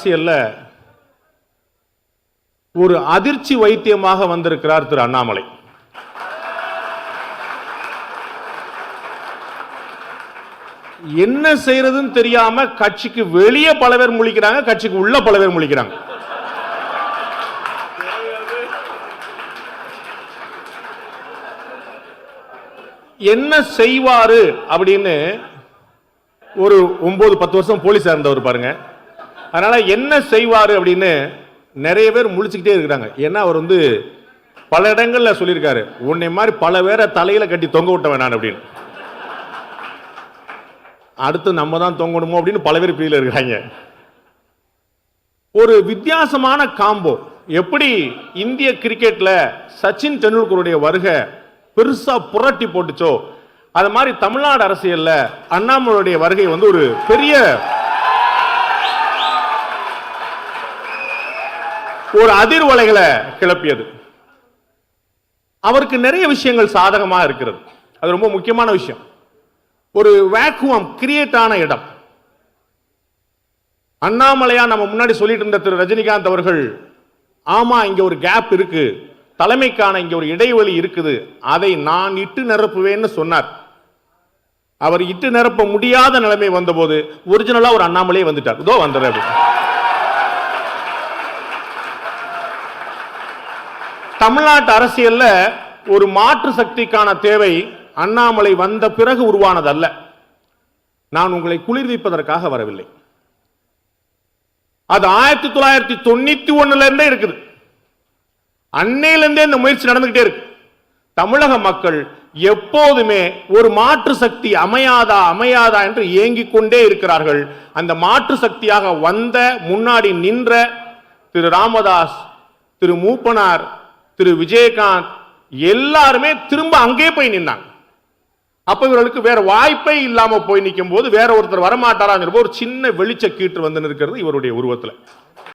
அரசியல்ல ஒரு அதிர்ச்சி வைத்தியமாக வந்திருக்கிறார் திரு அண்ணாமலை. என்ன செய்யறதுன்னு தெரியாம கட்சிக்கு வெளியே பல பேர் முழிக்கிறாங்க, கட்சிக்கு உள்ள பல பேர் முழிக்கிறாங்க. என்ன செய்வாரு அப்படின்னு ஒரு 9-10 வருஷம் போலீஸா இருந்தவர் பாருங்க. அதனால என்ன செய்வாரு அப்படின்னு நிறைய பேர் முழிச்சுக்கிட்டே இருக்கிறாங்க. ஏன்னா அவர் பல இடங்கள்ல சொல்லியிருக்காரு, உன்னை மாதிரி பல பேரை தலையில கட்டி தொங்க விட்ட வேணான் அப்படின்னு. அடுத்து நம்ம தான் தொங்கணுமோ அப்படின்னு பல பேர் பீல இருக்கிறாங்க. ஒரு வித்தியாசமான காம்போ. எப்படி இந்திய கிரிக்கெட்ல சச்சின் டெண்டுல்கருடைய வருகை பெருசா புரட்டி போட்டுச்சோ, அது மாதிரி தமிழ்நாடு அரசியல்ல அண்ணாமலையுடைய வருகை ஒரு பெரிய ஒரு அதிர்வலைகளை கிளப்பியது. அவருக்கு நிறைய விஷயங்கள் சாதகமாக இருக்கிறது. அது ரொம்ப முக்கியமான விஷயம். ஒரு வேக்குவம் கிரியேட் ஆன இடம். அண்ணாமலையா நம்ம முன்னாடி சொல்லிட்டு இருந்த திரு ரஜினிகாந்த் அவர்கள், ஆமா இங்க ஒரு கேப் இருக்கு, தலைமைக்கான இங்க ஒரு இடைவெளி இருக்குது, அதை நான் இட்டு நிரப்புவேன்னு சொன்னார். அவர் இட்டு நிரப்ப முடியாத நிலைமை வந்தபோது ஒரிஜினலா ஒரு அண்ணாமலையே வந்துட்டார். இதோ வந்துடுற. தமிழ்நாட்டு அரசியல்ல ஒரு மாற்று சக்திக்கான தேவை அண்ணாமலை வந்த பிறகு உருவானதல்ல. நான் உங்களை குளிர்விப்பதற்காக வரவில்லை. அது 1991 இருந்தே இருக்குது. அன்னையிலிருந்தே இந்த முயற்சி நடந்துகிட்டே இருக்கு. தமிழக மக்கள் எப்போதுமே ஒரு மாற்று சக்தி அமையாதா அமையாதா என்று ஏங்கிக் கொண்டே இருக்கிறார்கள். அந்த மாற்று சக்தியாக வந்த முன்னாடி நின்ற திரு ராமதாஸ், திரு மூப்பனார், திரு விஜயகாந்த் எல்லாருமே திரும்ப அங்கே போய் நின்னாங்க. அப்ப இவர்களுக்கு வேற வாய்ப்பே இல்லாம போய் நிற்கும் போது வேற ஒருத்தர் வரமாட்டாரா ஒரு சின்ன வெளிச்ச கீற்று நிற்கிறது இவருடைய உருவத்தில்.